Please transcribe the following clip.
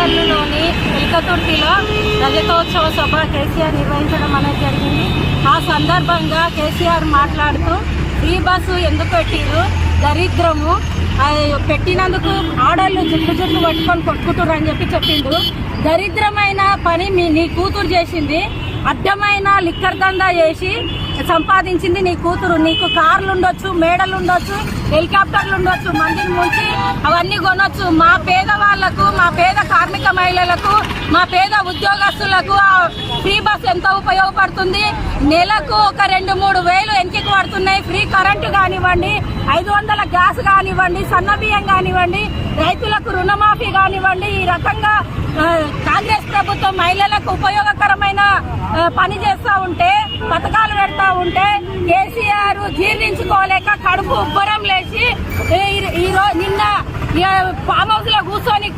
కొడంగల్లులోని ఎల్కతుర్తిలో రజతోత్సవ సభ కేసీఆర్ నిర్వహించడం అనేది జరిగింది. ఆ సందర్భంగా కేసీఆర్ మాట్లాడుతూ ఫ్రీ బస్సు ఎందుకు పెట్టిర్రు, దరిద్రము పెట్టినందుకు ఆడళ్ళు జుట్టు పట్టుకొని కొట్టుకుంటుర్రు అని చెప్పిండు. దరిద్రమైన పని నీ కూతురు చేసింది. అడ్డమైన లిక్కర్ దందా చేసి సంపాదించింది నీ కూతురు. నీకు కార్లు ఉండొచ్చు, మేడలు ఉండొచ్చు, హెలికాప్టర్లు ఉండొచ్చు, మందిని ముంచి అవన్నీ కొనొచ్చు. మా పేదవాళ్లకు, మా పేద కార్మిక మహిళలకు, మా పేద ఉద్యోగస్తులకు ఆ ఫ్రీ బస్ ఎంత ఉపయోగపడుతుంది. నెలకు ఒక 2-3 వేలు ఎంకికి పడుతున్నాయి. ఫ్రీ కరెంటు కానివ్వండి, 500 గ్యాస్ కానివ్వండి, సన్న బియ్యం కానివ్వండి, రైతులకు రుణమాఫీ కానివ్వండి. ఈ రకంగా కాంగ్రెస్ ప్రభుత్వం మహిళలకు ఉపయోగకరమైన పని చేస్తూ ఉంటే, పథకాలు పెడతా ఉంటే కేసీఆర్ జీర్ణించుకోలేక కడుపు ఉబ్బరం లేచి నిన్న ఫామ్ హౌస్ లో కూర్చొని